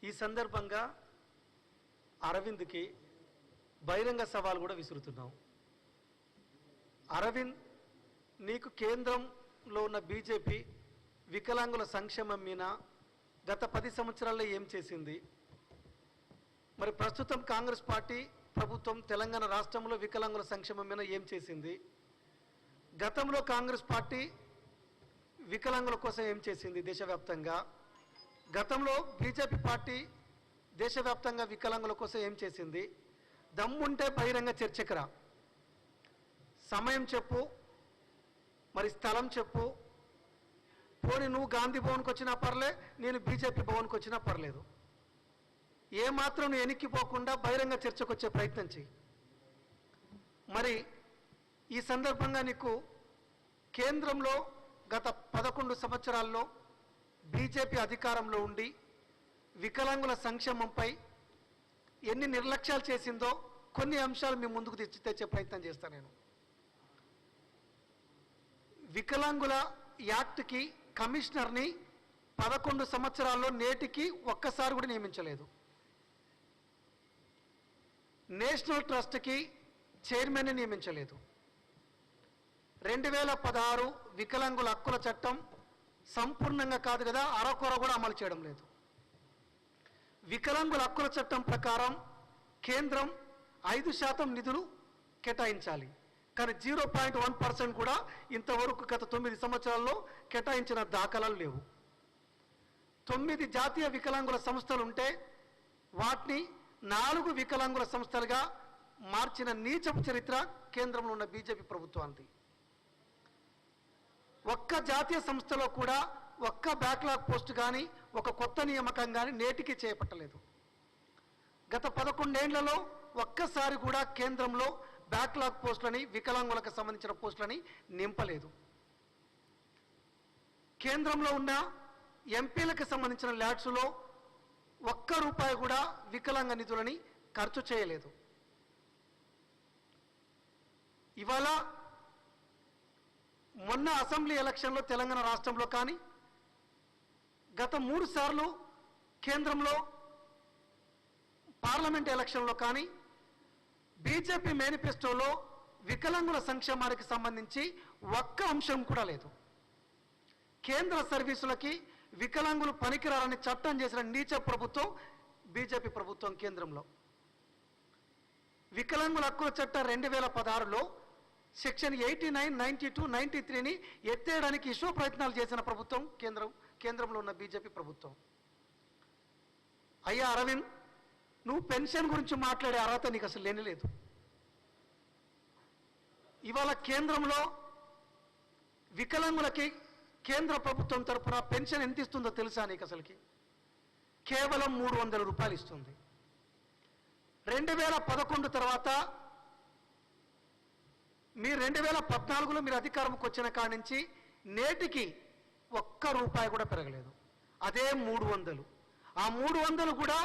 ఈ సందర్భంగా అరవింద్కి బహిరంగ సవాల్ కూడా విసురుతున్నాం. అరవింద్, నీకు కేంద్రంలో ఉన్న బీజేపీ వికలాంగుల సంక్షేమం మీద గత 10 సంవత్సరాల్లో ఏం చేసింది? మరి ప్రస్తుతం కాంగ్రెస్ పార్టీ ప్రభుత్వం తెలంగాణ రాష్ట్రంలో వికలాంగుల సంక్షేమం మీద ఏం చేసింది? గతంలో కాంగ్రెస్ పార్టీ వికలాంగుల కోసం ఏం చేసింది దేశవ్యాప్తంగా? గతంలో బీజేపీ పార్టీ దేశవ్యాప్తంగా వికలాంగుల కోసం ఏం చేసింది? దమ్ముంటే బహిరంగ చర్చకు రా. సమయం చెప్పు, మరి స్థలం చెప్పు. పోనీ నువ్వు గాంధీ భవన్కి వచ్చినా పర్లే, నేను బీజేపీ భవన్కి వచ్చినా పర్లేదు. ఏమాత్రం నువ్వు ఎనిక్కిపోకుండా బహిరంగ చర్చకు వచ్చే ప్రయత్నం చెయ్యి. మరి ఈ సందర్భంగా నీకు కేంద్రంలో గత 11 సంవత్సరాల్లో బీజేపీ అధికారంలో ఉండి వికలాంగుల సంక్షేమంపై ఎన్ని నిర్లక్ష్యాలు చేసిందో కొన్ని అంశాలు మీ ముందుకు తెచ్చే ప్రయత్నం చేస్తాను. నేను వికలాంగుల యాక్ట్కి కమిషనర్ని 11 సంవత్సరాల్లో నేటికి ఒక్కసారి కూడా నియమించలేదు. నేషనల్ ట్రస్ట్కి చైర్మన్ని నియమించలేదు. 2016 వికలాంగుల హక్కుల చట్టం సంపూర్ణంగా కాదు కదా, అరకొర కూడా అమలు చేయడం లేదు. వికలాంగుల హక్కుల చట్టం ప్రకారం కేంద్రం 5% నిధులు కేటాయించాలి, కానీ 0.1% కూడా ఇంతవరకు గత 9 సంవత్సరాల్లో కేటాయించిన దాఖలాలు లేవు. 9 జాతీయ వికలాంగుల సంస్థలు ఉంటే వాటిని 4 వికలాంగుల సంస్థలుగా మార్చిన నీచపు చరిత్ర కేంద్రంలో ఉన్న బీజేపీ ప్రభుత్వానికి. ఒక్క జాతీయ సంస్థలో కూడా ఒక్క బ్యాక్లాగ్ పోస్ట్ కానీ ఒక కొత్త నియామకం కానీ నేటికి చేపట్టలేదు. గత 11 ఏళ్లలో ఒక్కసారి కూడా కేంద్రంలో బ్యాక్లాగ్ పోస్టులని, వికలాంగులకు సంబంధించిన పోస్టులని నింపలేదు. కేంద్రంలో ఉన్న ఎంపీలకు సంబంధించిన ల్యాడ్స్లో ₹1 కూడా వికలాంగ నిధులని ఖర్చు చేయలేదు. ఇవాళ మొన్న అసెంబ్లీ ఎలక్షన్లో తెలంగాణ రాష్ట్రంలో కానీ గత 3 సార్లు కేంద్రంలో పార్లమెంట్ ఎలక్షన్లో కానీ బీజేపీ మేనిఫెస్టోలో వికలాంగుల సంక్షేమానికి సంబంధించి ఒక్క అంశం కూడా లేదు. కేంద్ర సర్వీసులకి వికలాంగులు పనికిరారని చట్టం చేసిన నీచ ప్రభుత్వం బీజేపీ ప్రభుత్వం కేంద్రంలో. వికలాంగుల హక్కుల చట్టం 2016లో సెక్షన్ 89, 92, 93ని ఎత్తేయడానికి ఇష్యూ ప్రయత్నాలు చేసిన ప్రభుత్వం కేంద్రంలో ఉన్న బీజేపీ ప్రభుత్వం. అయ్యా అరవింద్, నువ్వు పెన్షన్ గురించి మాట్లాడే అర్హత నీకు అసలు లేనిలేదు. ఇవాళ కేంద్రంలో వికలాంగులకి కేంద్ర ప్రభుత్వం తరఫున పెన్షన్ ఎంత ఇస్తుందో తెలుసా నీకు? అసలుకి కేవలం ₹300 ఇస్తుంది. 2011 తర్వాత మీరు 2014లో మీరు అధికారంకి వచ్చిన కాడి నుంచి నేటికి ₹1 కూడా పెరగలేదు. అదే 300. ఆ 300 కూడా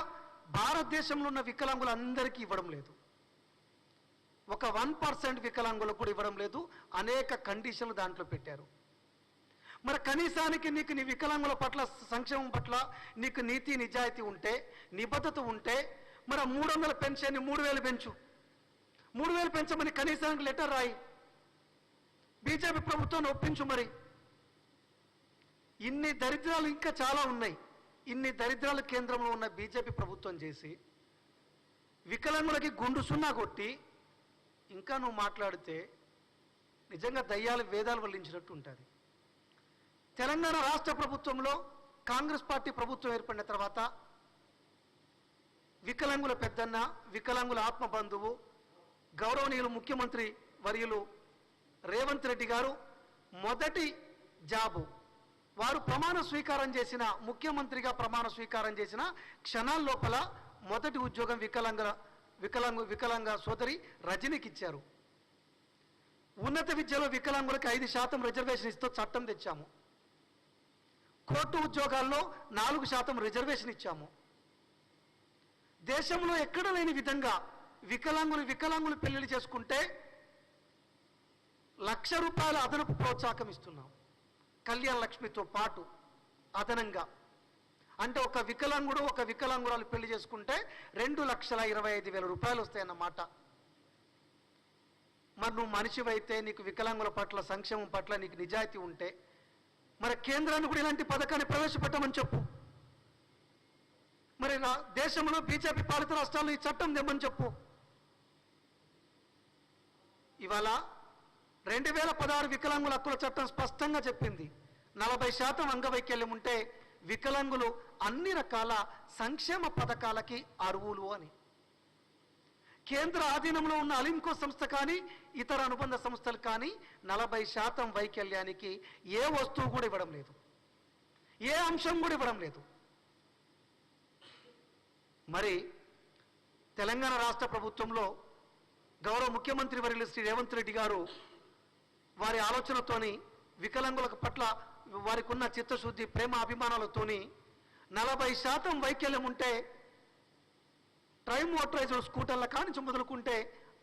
భారతదేశంలో ఉన్న వికలాంగులందరికీ ఇవ్వడం లేదు. ఒక 1% వికలాంగులకు కూడా ఇవ్వడం లేదు. అనేక కండిషన్లు దాంట్లో పెట్టారు. మరి కనీసానికి నీకు నీ వికలాంగుల పట్ల, సంక్షేమం పట్ల నీకు నీతి నిజాయితీ ఉంటే, నిబద్ధత ఉంటే మరి 300 పెన్షన్ని 3000 పెంచు. 3000 పెంచమని కనీసానికి లెటర్ రాయి. బీజేపీ ప్రభుత్వాన్ని ఒప్పించు. మరి ఇన్ని దరిద్రాలు ఇంకా చాలా ఉన్నాయి. ఇన్ని దరిద్రాలు కేంద్రంలో ఉన్న బీజేపీ ప్రభుత్వం చేసి వికలాంగులకి గుండు సున్నా కొట్టి ఇంకా నువ్వు మాట్లాడితే నిజంగా దయ్యాలు వేదాలు వల్లించినట్టు ఉంటుంది. తెలంగాణ రాష్ట్ర ప్రభుత్వంలో కాంగ్రెస్ పార్టీ ప్రభుత్వం ఏర్పడిన తర్వాత వికలాంగుల పెద్దన్న, వికలాంగుల ఆత్మ బంధువు, గౌరవనీయులు ముఖ్యమంత్రి వర్యులు రేవంత్ రెడ్డి గారు మొదటి జాబు వారు ప్రమాణ స్వీకారం చేసిన, ముఖ్యమంత్రిగా ప్రమాణ స్వీకారం చేసిన క్షణాల లోపల మొదటి ఉద్యోగం వికలాంగ సోదరి రజనీకి ఇచ్చారు. ఉన్నత విద్యలో వికలాంగులకు 5% రిజర్వేషన్ ఇస్తూ చట్టం తెచ్చాము. కోర్టు ఉద్యోగాల్లో 4% రిజర్వేషన్ ఇచ్చాము. దేశంలో ఎక్కడ లేని విధంగా వికలాంగులు పెళ్లిళ్ళు చేసుకుంటే ₹1,00,000 అదనపు ప్రోత్సాహం ఇస్తున్నాం. కళ్యాణ లక్ష్మితో పాటు అదనంగా అంటే ఒక వికలాంగుడు ఒక వికలాంగురాలు పెళ్లి చేసుకుంటే 2,25,000 రూపాయలు వస్తాయన్నమాట. మరి నువ్వు మనిషివైతే, నీకు వికలాంగుల పట్ల సంక్షేమం పట్ల నీకు నిజాయితీ ఉంటే మరి కేంద్రాన్ని కూడా ఇలాంటి పథకాన్ని ప్రవేశపెట్టమని చెప్పు. మరి దేశంలో బీజేపీ పాలిత రాష్ట్రాల్లో ఈ చట్టం తెమ్మని చెప్పు. ఇవాళ 2016 వికలాంగుల హక్కుల చట్టం స్పష్టంగా చెప్పింది 40% అంగవైకల్యం ఉంటే వికలాంగులు అన్ని రకాల సంక్షేమ పథకాలకి అర్హులు అని. కేంద్ర ఆధీనంలో ఉన్న అలింకో సంస్థ కానీ ఇతర అనుబంధ సంస్థలు కానీ 40% వైకల్యానికి ఏ వస్తువు కూడా ఇవ్వడం లేదు, ఏ అంశం కూడా ఇవ్వడం లేదు. మరి తెలంగాణ రాష్ట్ర ప్రభుత్వంలో గౌరవ ముఖ్యమంత్రి వర్యులు శ్రీ రేవంత్ రెడ్డి గారు వారి ఆలోచనతోని వికలాంగుల పట్ల వారికి ఉన్న చిత్తశుద్ధి, ప్రేమ, అభిమానాలతోని 40% వైకల్యం ఉంటే ట్రై మోటరైజ్డ్ స్కూటర్ల కానించి మొదలుకుంటే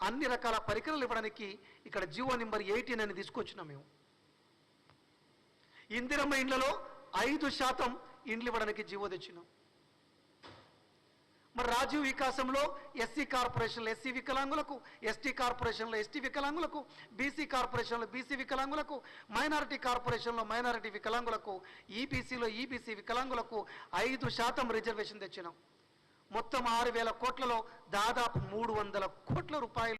అన్ని రకాల పరికరాలు ఇవ్వడానికి ఇక్కడ జీవో నెంబర్ 18 అని తీసుకొచ్చినాం మేము. ఇందిరమ్మ ఇండ్లలో 5% ఇండ్లు ఇవ్వడానికి జీవో తెచ్చినాం. మరి రాజీవ్ వికాసంలో ఎస్సీ కార్పొరేషన్లో ఎస్సీ వికలాంగులకు, ఎస్టీ కార్పొరేషన్లో ఎస్టీ వికలాంగులకు, బీసీ కార్పొరేషన్లో బీసీ వికలాంగులకు, మైనారిటీ కార్పొరేషన్లో మైనారిటీ వికలాంగులకు, ఈబీసీలో ఈబీసీ వికలాంగులకు 5% రిజర్వేషన్ తెచ్చినాం. మొత్తం 6,000 కోట్లలో దాదాపు 300 కోట్ల రూపాయలు